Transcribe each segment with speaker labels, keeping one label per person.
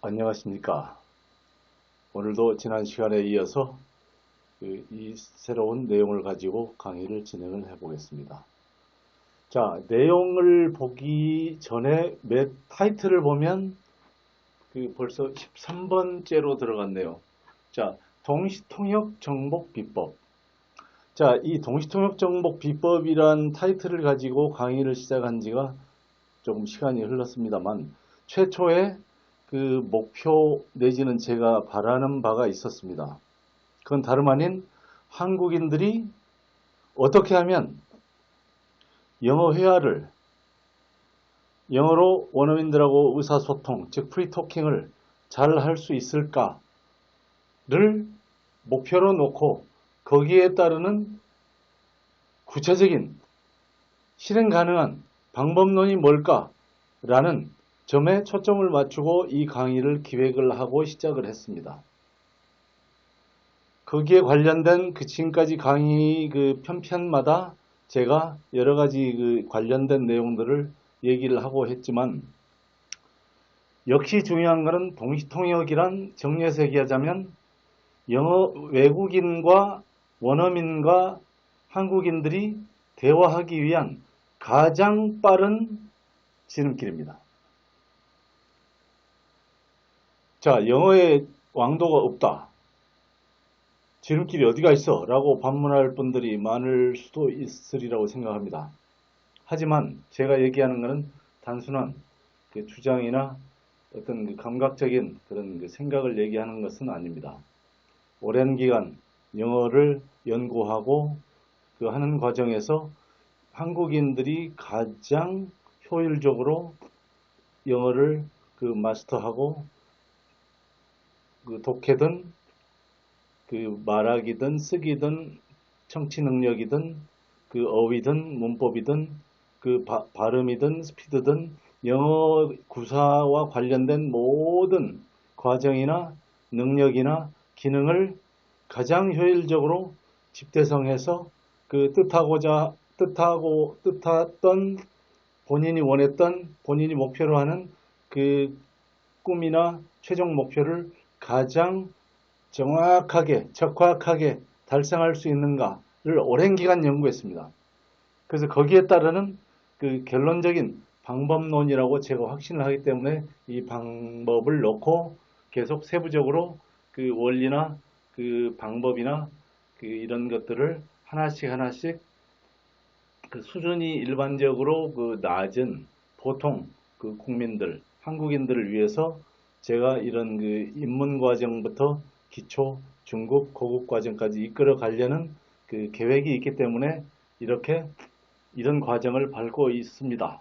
Speaker 1: 안녕하십니까. 오늘도 지난 시간에 이어서 이 새로운 내용을 가지고 강의를 진행을 해 보겠습니다. 자, 내용을 보기 전에 타이틀을 보면 벌써 13번째로 들어갔네요. 자, 동시통역 정복 비법. 자, 이 동시통역 정복 비법이란 타이틀을 가지고 강의를 시작한 지가 조금 시간이 흘렀습니다만, 최초에 그 목표 내지는 제가 바라는 바가 있었습니다. 그건 다름 아닌 한국인들이 어떻게 하면 영어 회화를 영어로 원어민들하고 의사소통, 즉 프리토킹을 잘 할 수 있을까를 목표로 놓고 거기에 따르는 구체적인 실행 가능한 방법론이 뭘까라는 점에 초점을 맞추고 이 강의를 기획을 하고 시작을 했습니다. 거기에 관련된 지금까지 강의 편편마다 제가 여러 가지 관련된 내용들을 얘기를 하고 했지만, 역시 중요한 것은 동시통역이란 정리해서 얘기하자면 영어 외국인과 원어민과 한국인들이 대화하기 위한 가장 빠른 지름길입니다. 자, 영어에 왕도가 없다. 지름길이 어디가 있어? 라고 반문할 분들이 많을 수도 있으리라고 생각합니다. 하지만 제가 얘기하는 것은 단순한 주장이나 어떤 감각적인 그런 생각을 얘기하는 것은 아닙니다. 오랜 기간 영어를 연구하고 하는 과정에서 한국인들이 가장 효율적으로 영어를 마스터하고 독해든 말하기든 쓰기든 청취 능력이든 어휘든 문법이든 발음이든 스피드든 영어 구사와 관련된 모든 과정이나 능력이나 기능을 가장 효율적으로 집대성해서 뜻했던 본인이 원했던 본인이 목표로 하는 꿈이나 최종 목표를 가장 정확하게 적확하게 달성할 수 있는가를 오랜 기간 연구했습니다. 그래서 거기에 따르는 결론적인 방법론이라고 제가 확신을 하기 때문에 이 방법을 놓고 계속 세부적으로 원리나 방법이나 이런 것들을 하나씩 수준이 일반적으로 낮은 보통 국민들, 한국인들을 위해서 제가 이런 입문 과정부터 기초, 중급, 고급 과정까지 이끌어 가려는 계획이 있기 때문에 이런 과정을 밟고 있습니다.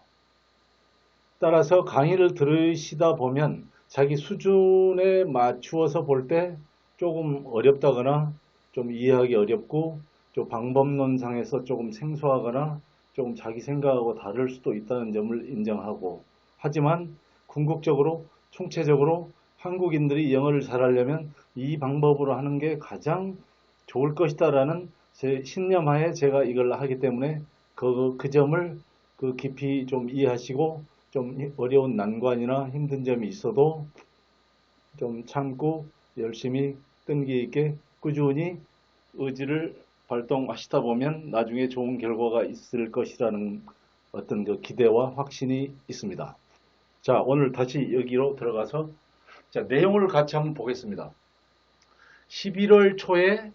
Speaker 1: 따라서 강의를 들으시다 보면 자기 수준에 맞추어서 볼 때 조금 어렵다거나 좀 이해하기 어렵고 좀 방법론상에서 조금 생소하거나 조금 자기 생각하고 다를 수도 있다는 점을 인정하고, 하지만 궁극적으로 총체적으로 한국인들이 영어를 잘하려면 이 방법으로 하는 게 가장 좋을 것이다라는 제 신념하에 제가 이걸 하기 때문에 그 점을 깊이 좀 이해하시고 좀 어려운 난관이나 힘든 점이 있어도 좀 참고 열심히 끈기 있게 꾸준히 의지를 발동하시다 보면 나중에 좋은 결과가 있을 것이라는 어떤 기대와 확신이 있습니다. 자, 오늘 다시 여기로 들어가서 내용을 같이 한번 보겠습니다. 11월 초에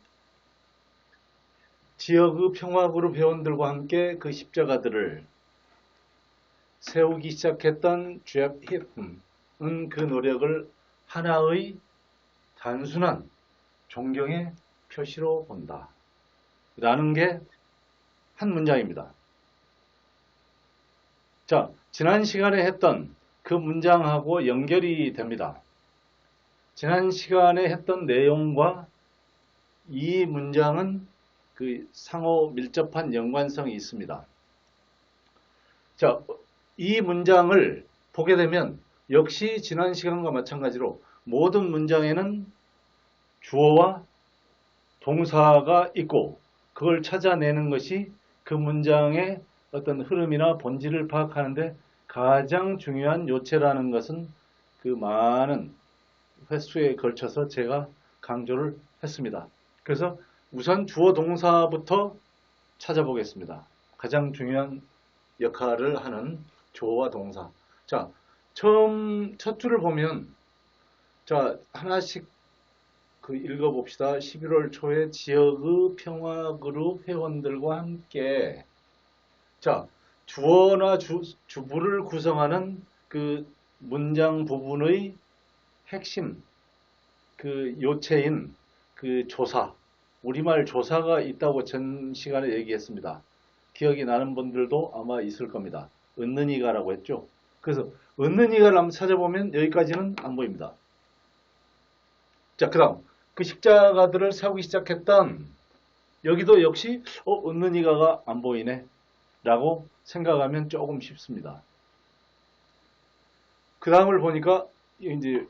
Speaker 1: 지역의 평화그룹 회원들과 함께 십자가들을 세우기 시작했던 잭 히튼은 그 노력을 하나의 단순한 존경의 표시로 본다 라는 게 한 문장입니다. 자, 지난 시간에 했던 그 문장하고 연결이 됩니다. 지난 시간에 했던 내용과 이 문장은 상호 밀접한 연관성이 있습니다. 자, 이 문장을 보게 되면 역시 지난 시간과 마찬가지로 모든 문장에는 주어와 동사가 있고 그걸 찾아내는 것이 그 문장의 어떤 흐름이나 본질을 파악하는데 가장 중요한 요체라는 것은 많은 횟수에 걸쳐서 제가 강조를 했습니다. 그래서 우선 주어 동사부터 찾아보겠습니다. 가장 중요한 역할을 하는 주어와 동사. 자, 첫 줄을 보면, 자, 하나씩 읽어봅시다. 11월 초에 지역의 평화그룹 회원들과 함께. 자, 주어나 주부를 구성하는 그 문장 부분의 핵심, 요체인 조사, 우리말 조사가 있다고 전 시간에 얘기했습니다. 기억이 나는 분들도 아마 있을 겁니다. 은느니가라고 했죠. 그래서 은느니가를 한번 찾아보면 여기까지는 안 보입니다. 자, 그 다음 그 십자가들을 세우기 시작했던, 여기도 역시 은느니가가 안 보이네 라고 생각하면 조금 쉽습니다. 그 다음을 보니까 이제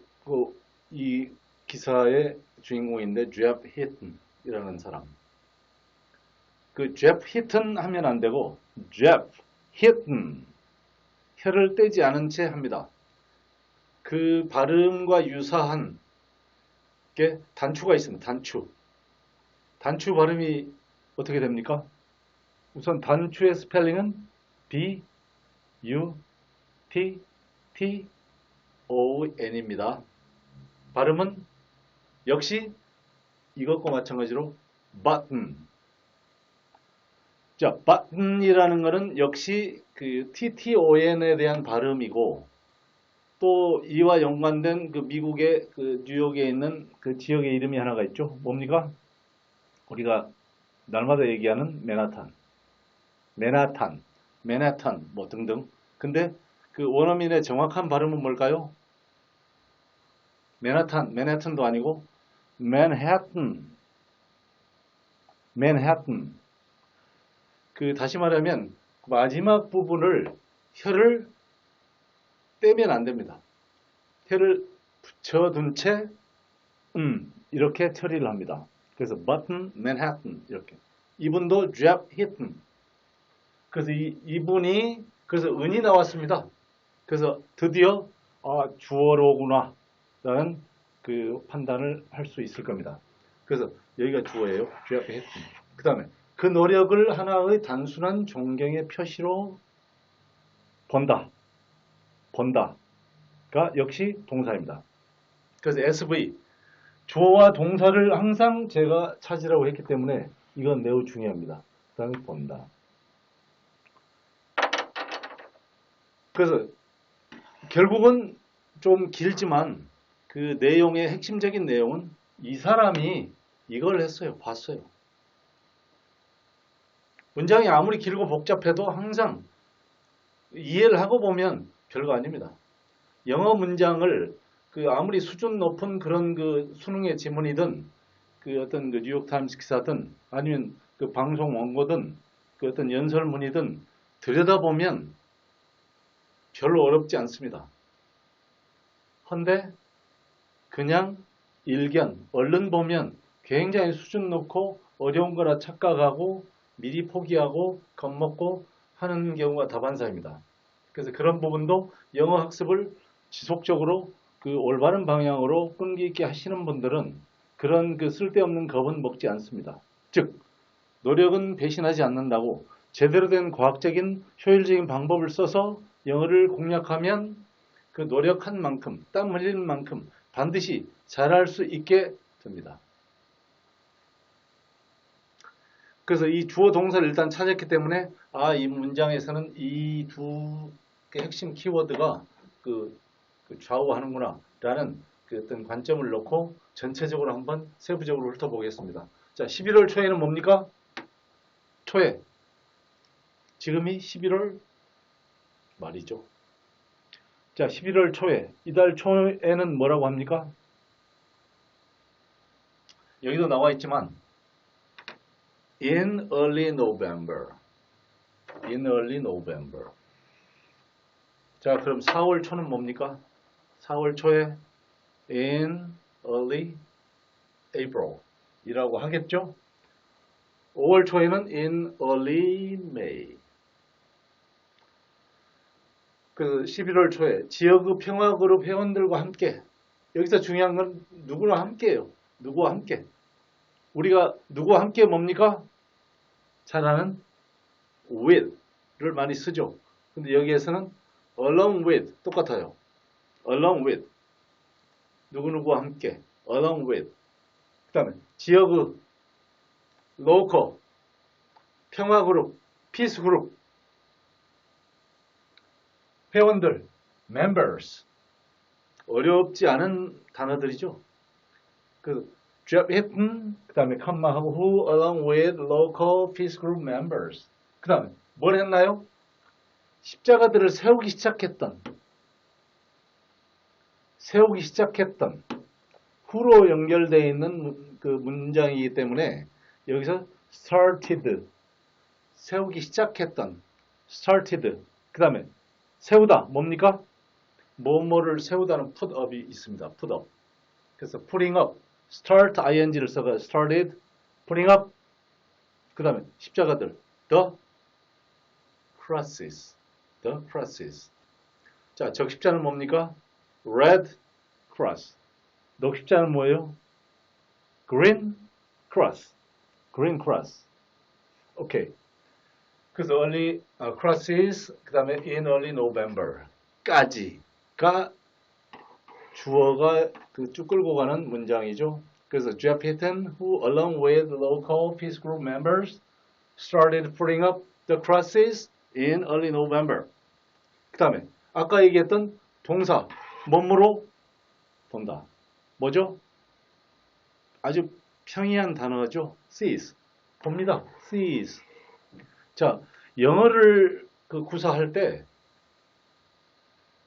Speaker 1: 이 기사의 주인공인데 제프 히튼이라는 사람. 그 제프 히튼 하면 안 되고 제프 히튼, 혀를 떼지 않은 채 합니다. 그 발음과 유사한 게 단추가 있습니다. 단추 발음이 어떻게 됩니까? 우선 단추의 스펠링은 B, U, T, T, O, N입니다. 발음은 역시 이것과 마찬가지로 button. 자, button이라는 것은 역시 그 TTON에 대한 발음이고, 또 이와 연관된 그 미국의 그 뉴욕에 있는 그 지역의 이름이 하나가 있죠. 뭡니까? 우리가 날마다 얘기하는 맨하탄 뭐 등등. 근데 그 원어민의 정확한 발음은 뭘까요? 맨하탄도 아니고 맨해튼. 그 다시 말하면 마지막 부분을 혀를 떼면 안 됩니다. 혀를 붙여둔 채 이렇게 처리를 합니다. 그래서 button, Manhattan 이렇게. 이분도 Jeff Hinton. 그래서 이분이 그래서 은이 나왔습니다. 그래서 드디어 주어로구나 라는 그 판단을 할 수 있을 겁니다. 그래서 여기가 주어예요. Jeff Hinton. 그 다음에 그 노력을 하나의 단순한 존경의 표시로 본다가 역시 동사입니다. 그래서 SV, 주어와 동사를 항상 제가 찾으라고 했기 때문에 이건 매우 중요합니다. 그 다음에 본다. 그래서 결국은 좀 길지만 그 내용의 핵심적인 내용은 이 사람이 이걸 했어요. 봤어요. 문장이 아무리 길고 복잡해도 항상 이해를 하고 보면 별거 아닙니다. 영어 문장을 아무리 수준 높은 그런 그 수능의 지문이든 그 어떤 그 뉴욕타임스 기사든 아니면 그 방송 원고든 그 어떤 연설문이든 들여다보면 별로 어렵지 않습니다. 헌데 그냥 얼른 보면 굉장히 수준 높고 어려운 거라 착각하고 미리 포기하고 겁먹고 하는 경우가 다반사입니다. 그래서 그런 부분도 영어 학습을 지속적으로 그 올바른 방향으로 끈기 있게 하시는 분들은 그런 그 쓸데없는 겁은 먹지 않습니다. 즉, 노력은 배신하지 않는다고 제대로 된 과학적인 효율적인 방법을 써서 영어를 공략하면 그 노력한 만큼, 땀 흘리는 만큼 반드시 잘할 수 있게 됩니다. 그래서 이 주어 동사를 일단 찾았기 때문에 이 문장에서는 이 두 핵심 키워드가 좌우하는구나 라는 그 어떤 관점을 놓고 전체적으로 한번 세부적으로 훑어보겠습니다. 자, 11월 초에는 뭡니까? 초에. 지금이 11월 말이죠. 자, 11월 초에. 이달 초에는 뭐라고 합니까? 여기도 나와 있지만 in early November. 자, 그럼 4월 초는 뭡니까? 4월 초에 in early April 이라고 하겠죠? 5월 초에는 in early May. 그 11월 초에 지역의 평화그룹 회원들과 함께 여기서 중요한 건 누구랑 함께예요. 누구와 함께. 우리가 누구와 함께 뭡니까? 잘 아는 with를 많이 쓰죠. 근데 여기에서는 along with 똑같아요. along with 누구누구와 함께 along with 그 다음에 지역의 local 평화그룹 피스그룹 회원들 members 어렵지 않은 단어들이죠. 그 job hidden 그 다음에 컴마하고 who along with local peace group members 그 다음에 뭘 했나요? 십자가들을 세우기 시작했던 후로 연결되어 있는 그 문장이기 때문에 여기서 started 세우기 시작했던 started 그 다음에 세우다 뭡니까? 뭐뭐를 세우다는 put up이 있습니다. put up 그래서 putting up start ing를 써가 started putting up 그 다음에 십자가들 the crosses 자 적십자는 뭡니까? red cross 녹십자는 뭐예요? green cross 오케이 그래서 early crosses 그 다음에 in early November 까지가 주어가 그 쭉 끌고 가는 문장이죠. 그래서 Jeff Hinton, who along with local peace group members started putting up the crosses in early November. 그 다음에 아까 얘기했던 동사 뭐뭐로 본다. 뭐죠? 아주 평이한 단어죠. sees. 봅니다. sees. 자, 영어를 그 구사할 때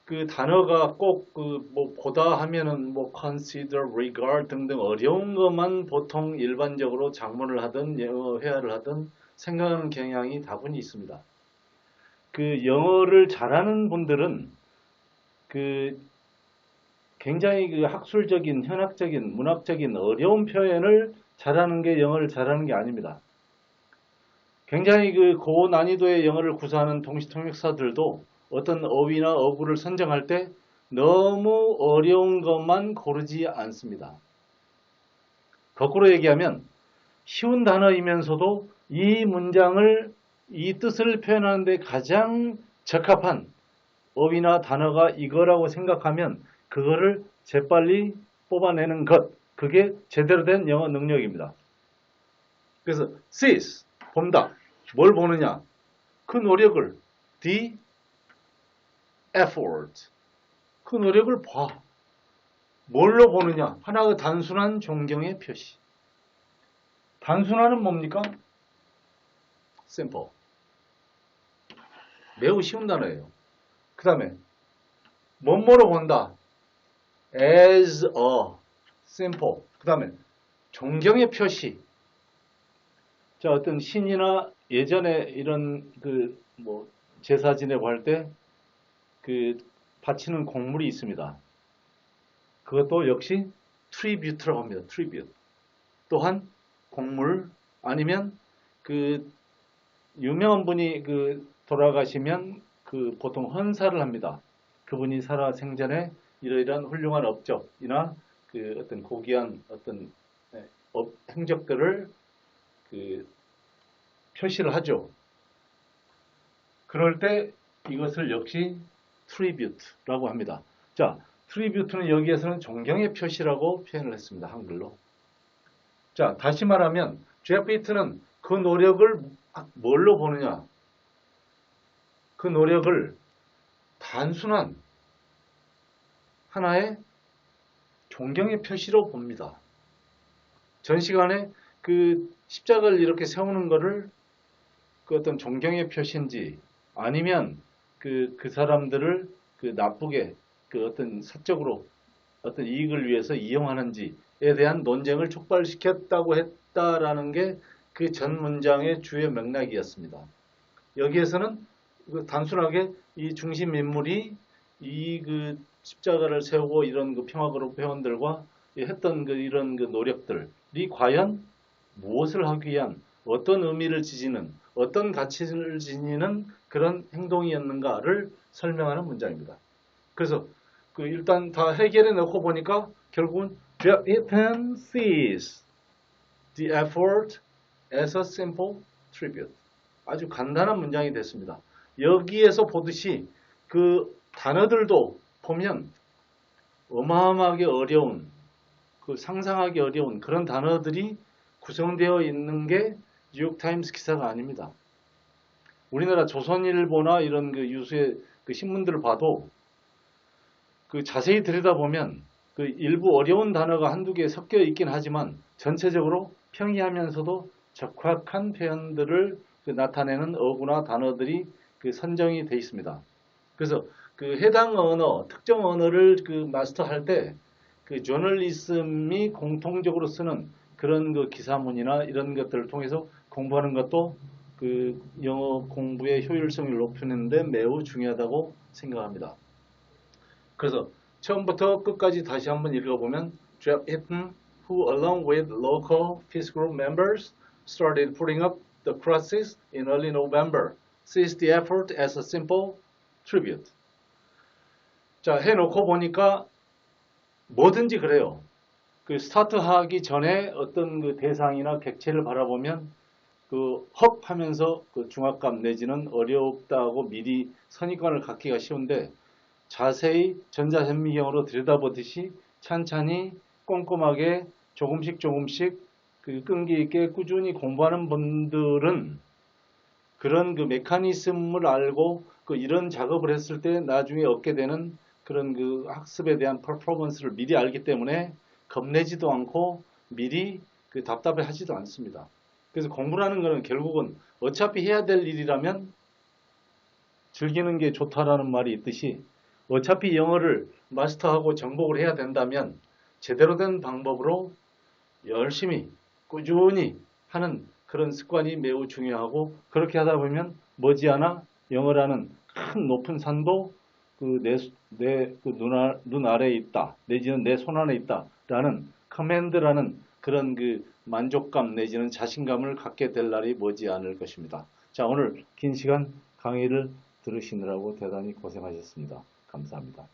Speaker 1: 그 단어가 꼭 그 뭐 보다 하면은 뭐 consider, regard 등등 어려운 것만 보통 일반적으로 작문을 하든 영어 회화를 하든 생각하는 경향이 다분히 있습니다. 그 영어를 잘하는 분들은 그 굉장히 그 학술적인, 현학적인, 문학적인 어려운 표현을 잘하는 게 영어를 잘하는 게 아닙니다. 굉장히 그 고난이도의 영어를 구사하는 동시통역사들도 어떤 어휘나 어구를 선정할 때 너무 어려운 것만 고르지 않습니다. 거꾸로 얘기하면 쉬운 단어이면서도 이 문장을 이 뜻을 표현하는 데 가장 적합한 어휘나 단어가 이거라고 생각하면 그거를 재빨리 뽑아내는 것 그게 제대로 된 영어 능력입니다. 그래서 sees 본다. 뭘 보느냐? 그 노력을 the effort 그 노력을 봐. 뭘로 보느냐? 하나의 단순한 존경의 표시. 단순화는 뭡니까? simple. 매우 쉬운 단어예요. 그 다음에 뭐뭐로 본다. as a simple. 그 다음에 존경의 표시. 자, 어떤 신이나 예전에 이런 그 뭐 제사 지내고 할 때 그 바치는 곡물이 있습니다. 그것도 역시 tribute라고 합니다. tribute. 또한 곡물 아니면 그 유명한 분이 그 돌아가시면 그 보통 헌사를 합니다. 그분이 살아 생전에 이러이러한 훌륭한 업적이나 그 어떤 고귀한 어떤 행적들을 그 표시를 하죠. 그럴 때 이것을 역시 tribute라고 합니다. 자, tribute는 여기에서는 존경의 표시라고 표현을 했습니다. 한글로. 자, 다시 말하면 제프 히튼은 그 노력을 뭘로 보느냐? 그 노력을 단순한 하나의 존경의 표시로 봅니다. 전 시간에 그 십자가를 이렇게 세우는 것을 그 어떤 존경의 표시인지 아니면 그 사람들을 그 나쁘게 그 어떤 사적으로 어떤 이익을 위해서 이용하는지에 대한 논쟁을 촉발시켰다고 했다라는 게 그 전 문장의 주요 맥락이었습니다. 여기에서는 그 단순하게 이 중심 인물이 이 그 십자가를 세우고 이런 그 평화그룹 회원들과 했던 그 이런 그 노력들이 과연 무엇을 하기 위한 어떤 의미를 지니는 어떤 가치를 지니는 그런 행동이었는가를 설명하는 문장입니다. 그래서 그 일단 다 해결해 놓고 보니까 결국은 Japan sees the effort as a simple tribute. 아주 간단한 문장이 됐습니다. 여기에서 보듯이 그 단어들도 보면 어마어마하게 어려운, 그 상상하기 어려운 그런 단어들이 구성되어 있는 게 뉴욕타임스 기사가 아닙니다. 우리나라 조선일보나 이런 그 유수의 그 신문들을 봐도 그 자세히 들여다보면 그 일부 어려운 단어가 한두 개 섞여 있긴 하지만 전체적으로 평이하면서도 적확한 표현들을 그 나타내는 어구나 단어들이 그 선정이 되어 있습니다. 그래서 그 해당 언어, 특정 언어를 그 마스터할 때 그 저널리즘이 공통적으로 쓰는 그런 그 기사문이나 이런 것들을 통해서 공부하는 것도 그 영어 공부의 효율성을 높이는 데 매우 중요하다고 생각합니다. 그래서 처음부터 끝까지 다시 한번 읽어보면 Jeff Eaton, who along with local peace group members started putting up the crosses in early November, sees the effort as a simple tribute. 자, 해놓고 보니까 뭐든지 그래요. 그 스타트하기 전에 어떤 그 대상이나 객체를 바라보면 그 헉 하면서 그 중압감 내지는 어렵다고 미리 선입관을 갖기가 쉬운데 자세히 전자현미경으로 들여다보듯이 찬찬히 꼼꼼하게 조금씩 그 끈기 있게 꾸준히 공부하는 분들은 그런 그 메커니즘을 알고 그 이런 작업을 했을 때 나중에 얻게 되는 그런 그 학습에 대한 퍼포먼스를 미리 알기 때문에 겁내지도 않고 미리 그 답답해 하지도 않습니다. 그래서 공부라는 것은 결국은 어차피 해야 될 일이라면 즐기는 게 좋다라는 말이 있듯이 어차피 영어를 마스터하고 정복을 해야 된다면 제대로 된 방법으로 열심히 꾸준히 하는 그런 습관이 매우 중요하고 그렇게 하다 보면 머지않아 영어라는 큰 높은 산도 그 내 눈 아래에 있다 내지는 내 손 안에 있다라는 커맨드라는 그런 그 만족감 내지는 자신감을 갖게 될 날이 머지않을 것입니다. 자, 오늘 긴 시간 강의를 들으시느라고 대단히 고생하셨습니다. 감사합니다.